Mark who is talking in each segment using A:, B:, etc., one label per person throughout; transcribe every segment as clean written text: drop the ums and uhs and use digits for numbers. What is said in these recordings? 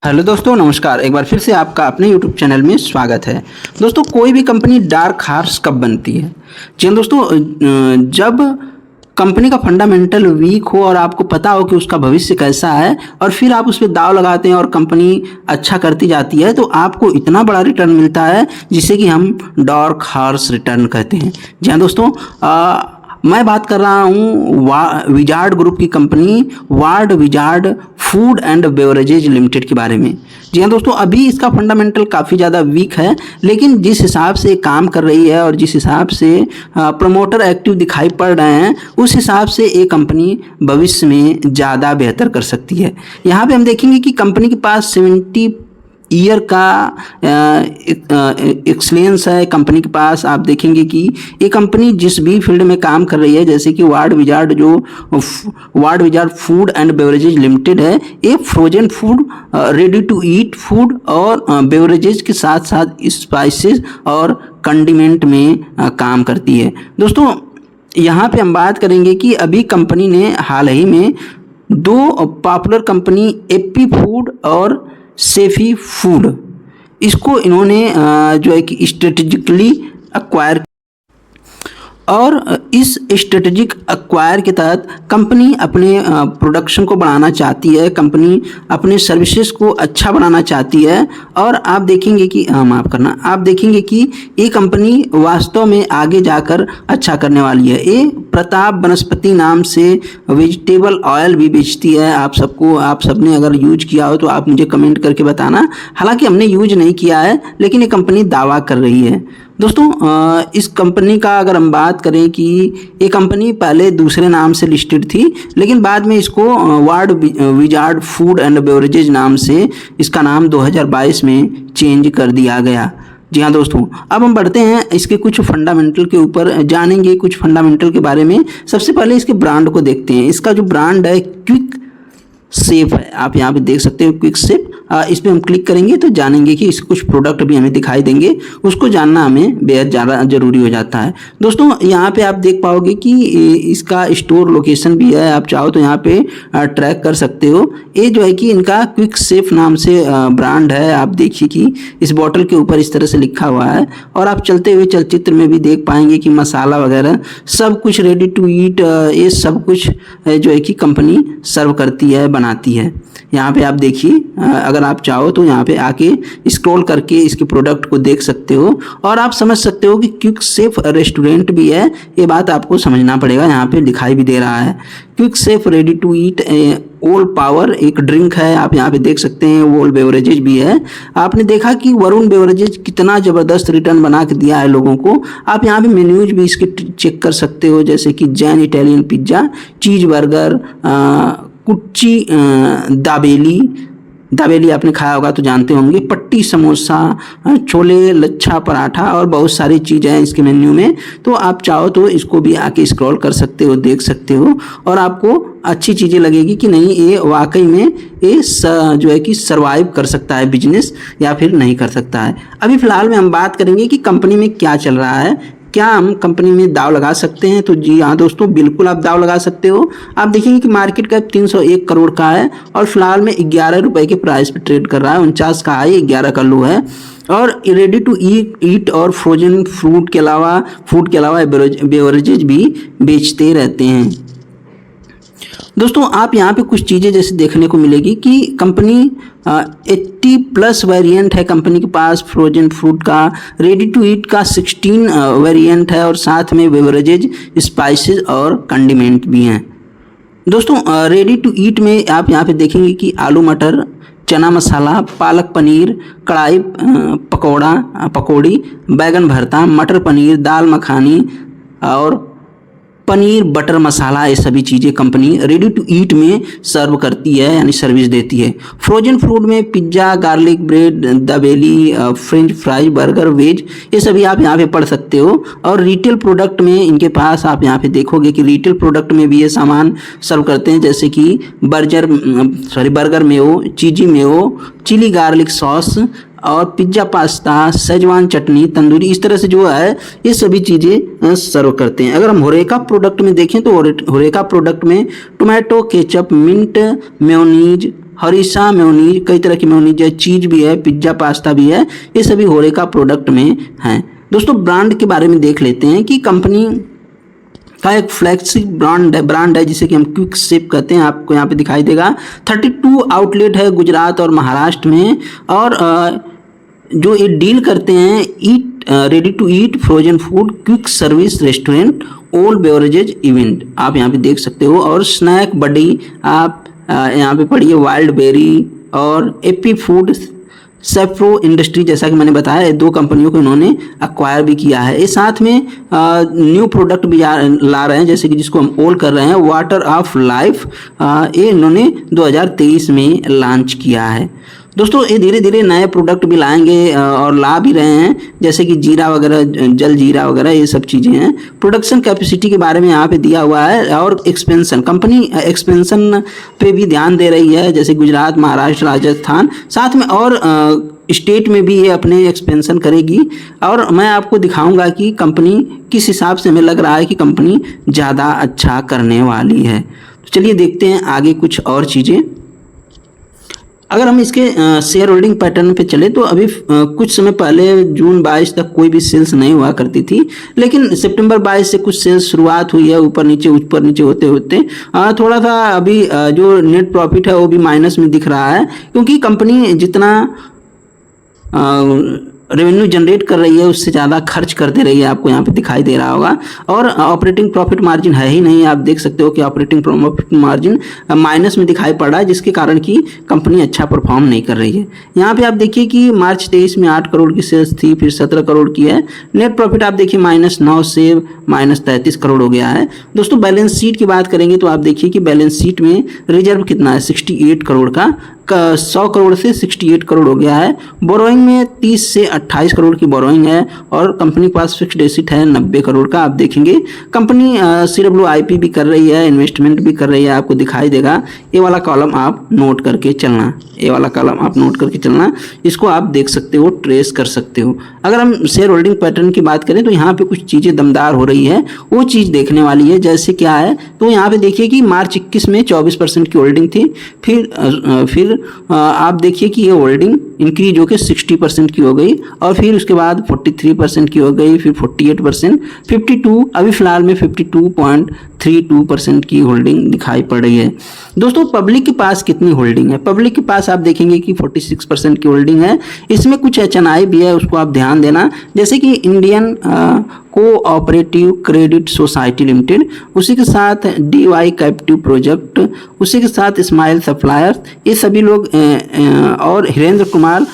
A: Hello दोस्तों, नमस्कार। एक बार फिर से आपका अपने यूट्यूब चैनल में स्वागत है। दोस्तों, कोई भी कंपनी डार्क हॉर्स कब बनती है? जी हाँ दोस्तों, जब कंपनी का फंडामेंटल वीक हो और आपको पता हो कि उसका भविष्य कैसा है और फिर आप उस पर दाव लगाते हैं और कंपनी अच्छा करती जाती है तो आपको इतना बड़ा रिटर्न मिलता है जिसे कि हम डार्क हॉर्स रिटर्न कहते हैं। जी हाँ दोस्तों, मैं बात कर रहा हूँ विजार्ड ग्रुप की company ward Wizard food and beverages limited के बारे में। जी हाँ दोस्तों, अभी इसका फंडामेंटल काफ़ी ज़्यादा वीक है, लेकिन जिस हिसाब से काम कर रही है और जिस हिसाब से प्रमोटर एक्टिव दिखाई पड़ रहे हैं उस हिसाब से ये कंपनी भविष्य में ज़्यादा बेहतर कर सकती है। यहाँ पे हम देखेंगे कि कंपनी के पास 70 ईयर का एक्सपीरियंस है कंपनी के पास। आप देखेंगे कि ये कंपनी जिस भी फील्ड में काम कर रही है, जैसे कि Ward Wizard food and beverages limited है, ये frozen food, ready to eat food और बेवरेजेज के साथ साथ स्पाइसेस और कंडीमेंट में काम करती है। दोस्तों, यहाँ पे हम बात करेंगे कि अभी कंपनी ने हाल ही में दो पॉपुलर कंपनी एपी फूड और सेफी फूड, इसको इन्होंने जो है कि स्ट्रेटेजिकली एक्वायर और इस स्ट्रेटेजिक एक्वायर के तहत कंपनी अपने प्रोडक्शन को बढ़ाना चाहती है, कंपनी अपने सर्विसेज को अच्छा बनाना चाहती है। और आप देखेंगे कि आप देखेंगे कि ये कंपनी वास्तव में आगे जाकर अच्छा करने वाली है। ये प्रताप वनस्पति नाम से वेजिटेबल ऑयल भी बेचती है। आप सबने अगर यूज किया हो तो आप मुझे कमेंट करके बताना। हालांकि हमने यूज नहीं किया है, लेकिन ये कंपनी दावा कर रही है। दोस्तों, इस कंपनी का अगर हम बात करें कि ये कंपनी पहले दूसरे नाम से लिस्टेड थी, लेकिन बाद में इसको ward Wizard food and beverages नाम से इसका नाम 2022 में चेंज कर दिया गया। जी हाँ दोस्तों, अब हम बढ़ते हैं इसके कुछ फंडामेंटल के ऊपर, जानेंगे कुछ फंडामेंटल के बारे में। सबसे पहले इसके ब्रांड को देखते हैं। इसका जो ब्रांड है क्विक सेफ है, आप यहाँ पे देख सकते हो क्विक सेफ। इस पर हम क्लिक करेंगे तो जानेंगे कि इसके कुछ प्रोडक्ट भी हमें दिखाई देंगे, उसको जानना हमें बेहद ज़्यादा ज़रूरी हो जाता है। दोस्तों, यहाँ पे आप देख पाओगे कि इसका स्टोर लोकेशन भी है, आप चाहो तो यहाँ पे ट्रैक कर सकते हो। ये जो है कि इनका क्विक सेफ नाम से ब्रांड है। आप देखिए कि इस बॉटल के ऊपर इस तरह से लिखा हुआ है और आप चलते हुए चलचित्र में भी देख पाएंगे कि मसाला वगैरह सब कुछ रेडी टू ईट, ये सब कुछ जो है कि कंपनी सर्व करती है, बनाती है। यहाँ पे आप देखिए, अगर आप चाहो तो यहाँ पे आके स्क्रॉल करके इसके प्रोडक्ट को देख सकते हो और आप समझ सकते हो कि क्विक सेफ रेस्टोरेंट भी है। ये बात आपको समझना पड़ेगा, यहाँ पे दिखाई भी दे रहा है quick safe ready to eat all power एक ड्रिंक है। आप यहाँ पे देख सकते हैं ओल बेवरेजेज भी है। आपने देखा कि वरुण बेवरेजेज कितना ज़बरदस्त रिटर्न बना के दिया है लोगों को। आप यहाँ पे मेन्यूज भी इसके चेक कर सकते हो, जैसे कि Jain Italian pizza, cheese burger, Kutchi dabeli आपने खाया होगा तो जानते होंगे, पट्टी समोसा, छोले लच्छा पराठा और बहुत सारी चीज़ें हैं इसके मेन्यू में। तो आप चाहो तो इसको भी आके स्क्रॉल कर सकते हो, देख सकते हो और आपको अच्छी चीज़ें लगेगी कि नहीं ये वाकई में ये जो है कि सर्वाइव कर सकता है बिजनेस या फिर नहीं कर सकता है। अभी फ़िलहाल में हम बात करेंगे कि कंपनी में क्या चल रहा है, क्या हम कंपनी में दाव लगा सकते हैं। तो जी हाँ दोस्तों, बिल्कुल आप दाव लगा सकते हो। आप देखेंगे कि मार्केट कैप 301 करोड़ का है और फिलहाल में 11 रुपए के प्राइस पे ट्रेड कर रहा है। 49 का हाई, 11 का लो है और रेडी टू ईट और फ्रोजन फूड के अलावा बेवरेजेज भी बेचते रहते हैं। दोस्तों, आप यहाँ पे कुछ चीज़ें जैसे देखने को मिलेगी कि कंपनी 80+ वेरिएंट है कंपनी के पास फ्रोजन फूड का, रेडी टू ईट का 16 वेरिएंट है और साथ में बेवरेजेज, स्पाइसेस और कंडीमेंट भी हैं। दोस्तों, रेडी टू ईट में आप यहाँ पे देखेंगे कि आलू मटर, चना मसाला, पालक पनीर, कढ़ाई पकौड़ी, बैगन भरता, मटर पनीर, दाल मखानी और पनीर बटर मसाला, ये सभी चीज़ें कंपनी रेडी टू ईट में सर्व करती है, यानी सर्विस देती है। फ्रोजन फूड में pizza, garlic bread, dabeli, French fries, burger, veg, ये सभी आप यहाँ पे पढ़ सकते हो। और रिटेल प्रोडक्ट में इनके पास आप यहाँ पे देखोगे कि रिटेल प्रोडक्ट में भी ये सामान सर्व करते हैं, जैसे कि बर्गर मेयो, चीज़ी मेयो, चिली गार्लिक सॉस और पिज्ज़ा पास्ता, शेजवान चटनी, तंदूरी, इस तरह से जो है ये सभी चीज़ें सर्व करते हैं। अगर हम होरेका प्रोडक्ट में देखें तो होरेका प्रोडक्ट में tomato ketchup, mint, mayonnaise, harissa mayonnaise, कई तरह की मेयोनीज है, चीज़ भी है, पिज्ज़ा पास्ता भी है, ये सभी होरेका प्रोडक्ट में हैं। दोस्तों ब्रांड के बारे में देख लेते हैं कि कंपनी का एक फ्लैगशिप ब्रांड है जिसे कि हम क्विक सिप कहते हैं, आपको यहाँ पे दिखाई देगा। 32 आउटलेट है गुजरात और महाराष्ट्र में, और जो ये डील करते हैं ready to eat, frozen food, quick service restaurant, all beverages event, आप यहाँ पे देख सकते हो। और स्नैक बडी आप यहाँ पे पढ़िए, वाइल्ड बेरी और एपी फूड, सेफ्रो इंडस्ट्री, जैसा कि मैंने बताया, 2 कंपनियों को इन्होंने अक्वायर भी किया है। ये साथ में न्यू प्रोडक्ट भी ला रहे हैं, जैसे कि जिसको हम ओल कर रहे हैं, वाटर ऑफ लाइफ, ये इन्होंने 2023 में लॉन्च किया है। दोस्तों ये धीरे धीरे नए प्रोडक्ट भी लाएंगे और ला भी रहे हैं, जैसे कि जीरा वगैरह, जल जीरा वगैरह, ये सब चीज़ें हैं। प्रोडक्शन कैपेसिटी के बारे में यहाँ पे दिया हुआ है, और एक्सपेंशन, कंपनी एक्सपेंशन पे भी ध्यान दे रही है, जैसे गुजरात, महाराष्ट्र, राजस्थान, साथ में और स्टेट में भी ये अपने एक्सपेंशन करेगी। और मैं आपको दिखाऊंगा कि कंपनी किस हिसाब से हमें लग रहा है कि कंपनी ज़्यादा अच्छा करने वाली है। तो चलिए देखते हैं आगे कुछ और चीज़ें। अगर हम इसके शेयर होल्डिंग पैटर्न पे चले तो अभी कुछ समय पहले जून 22 तक कोई भी सेल्स नहीं हुआ करती थी, लेकिन सितंबर 22 से कुछ सेल्स शुरुआत हुई है, ऊपर नीचे होते होते थोड़ा सा अभी जो नेट प्रॉफिट है वो भी माइनस में दिख रहा है, क्योंकि कंपनी जितना रेवेन्यू जनरेट कर रही है उससे ज़्यादा खर्च कर दे रही है, आपको यहाँ पे दिखाई दे रहा होगा। और ऑपरेटिंग प्रॉफिट मार्जिन है ही नहीं, आप देख सकते हो कि ऑपरेटिंग प्रॉफिट मार्जिन माइनस में दिखाई पड़ रहा है, जिसके कारण कि कंपनी अच्छा परफॉर्म नहीं कर रही है। यहाँ पे आप देखिए कि मार्च 23 में 8 करोड़ की सेल्स थी, फिर 17 करोड़ की है। नेट प्रॉफिट आप देखिए -9 से -33 करोड़ हो गया है। दोस्तों बैलेंस शीट की बात करेंगे तो आप देखिए कि बैलेंस शीट में रिजर्व कितना है, 68 करोड़ का 100 करोड़ से 68 करोड़ हो गया है। बोरोइंग में 30 से 28 करोड़ की बोरोइंग है, और कंपनी के पास फिक्स्ड एसेट है 90 करोड़ का। आप देखेंगे कंपनी CWIP भी कर रही है, इन्वेस्टमेंट भी कर रही है, आपको दिखाई देगा। ये वाला कॉलम आप नोट करके चलना, ये वाला कॉलम आप नोट करके चलना, इसको आप देख सकते हो, ट्रेस कर सकते हो। अगर हम शेयर होल्डिंग पैटर्न की बात करें तो यहाँ पे कुछ चीज़ें दमदार हो रही है, वो चीज़ देखने वाली है। जैसे क्या है, तो यहाँ पे देखिए कि मार्च 21 में 24% की होल्डिंग थी, फिर आप देखिए कि ये होल्डिंग इंक्रीज होकर 60% की हो गई, और फिर उसके बाद 43% की हो गई, फिर 48%, 52, अभी फिलहाल में 52.32% की होल्डिंग दिखाई पड़ रही है। दोस्तों पब्लिक के पास कितनी होल्डिंग है, पब्लिक के पास आप देखेंगे कि 46% की होल्डिंग है। इसमें कुछ HNI भी है, उसको आप ध्यान देना, जैसे कि Indian cooperative credit society limited, उसी के साथ DY कैप्टिव प्रोजेक्ट, उसी के साथ स्माइल सप्लायर्स, ये सभी लोग और हिरेंद्र कुमार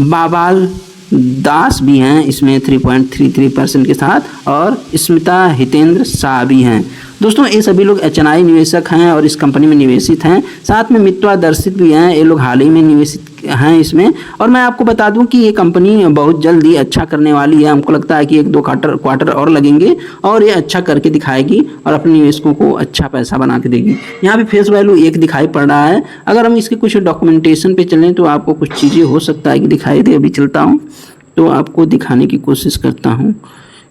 A: बाबाल दास भी हैं इसमें 3.33% के साथ, और स्मिता हितेंद्र शाह भी हैं। दोस्तों ये सभी लोग HNI निवेशक हैं और इस कंपनी में निवेशित हैं। साथ में मित्वा दर्शित भी हैं, ये लोग हाल ही में निवेशित हैं इसमें। और मैं आपको बता दूं कि ये कंपनी बहुत जल्दी अच्छा करने वाली है, हमको लगता है कि 1-2 क्वार्टर और लगेंगे और ये अच्छा करके दिखाएगी और अपने निवेशकों को अच्छा पैसा बना के देगी। यहाँ पे फेस वैल्यू 1 दिखाई पड़ रहा है। अगर हम इसके कुछ डॉक्यूमेंटेशन पे चलें तो आपको कुछ चीज़ें हो सकता है कि दिखाई दे। अभी चलता हूँ तो आपको दिखाने की कोशिश करता हूँ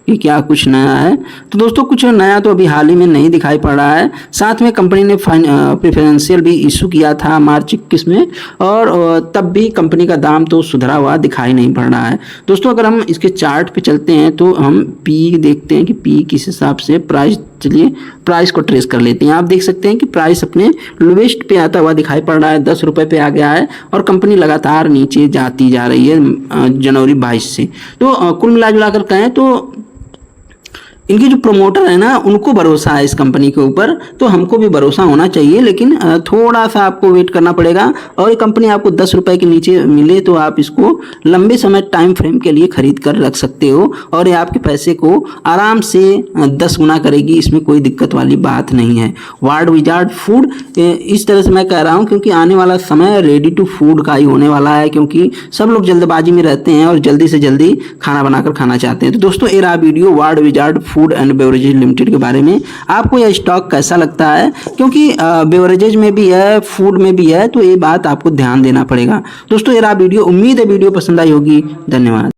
A: कि क्या कुछ नया है। तो दोस्तों कुछ नया तो अभी हाल ही में नहीं दिखाई पड़ रहा है। साथ में कंपनी ने प्रेफरेंशियल भी इशू किया था मार्च 21 में, और तब भी कंपनी का दाम तो सुधरा हुआ दिखाई नहीं पड़ रहा है। दोस्तों अगर हम इसके चार्ट पे चलते हैं तो हम पी देखते हैं कि पी किस हिसाब से प्राइस, चलिए प्राइस को ट्रेस कर लेते हैं। आप देख सकते हैं कि प्राइस अपने लोवेस्ट पे आता हुआ दिखाई पड़ रहा है, 10 रुपये पे आ गया है, और कंपनी लगातार नीचे जाती जा रही है जनवरी 22 से। तो कुल मिलाकर कहें तो इनके जो प्रोमोटर है ना, उनको भरोसा है इस कंपनी के ऊपर, तो हमको भी भरोसा होना चाहिए, लेकिन थोड़ा सा आपको वेट करना पड़ेगा। और ये कंपनी आपको 10 रुपये के नीचे मिले तो आप इसको लंबे समय टाइम फ्रेम के लिए खरीद कर रख सकते हो, और ये आपके पैसे को आराम से 10 गुना करेगी, इसमें कोई दिक्कत वाली बात नहीं है। वार्ड विजार्ड फूड, इस तरह से मैं कह रहा हूँ क्योंकि आने वाला समय रेडी टू फूड का ही होने वाला है, क्योंकि सब लोग जल्दबाजी में रहते हैं और जल्दी से जल्दी खाना बनाकर खाना चाहते हैं। तो दोस्तों ये रहा video ward Wizard food and beverages limited के बारे में। आपको यह स्टॉक कैसा लगता है, क्योंकि बेवरेजेज में भी है, फूड में भी है, तो ये बात आपको ध्यान देना पड़ेगा। दोस्तों ये रहा वीडियो, उम्मीद है वीडियो पसंद आई होगी। धन्यवाद।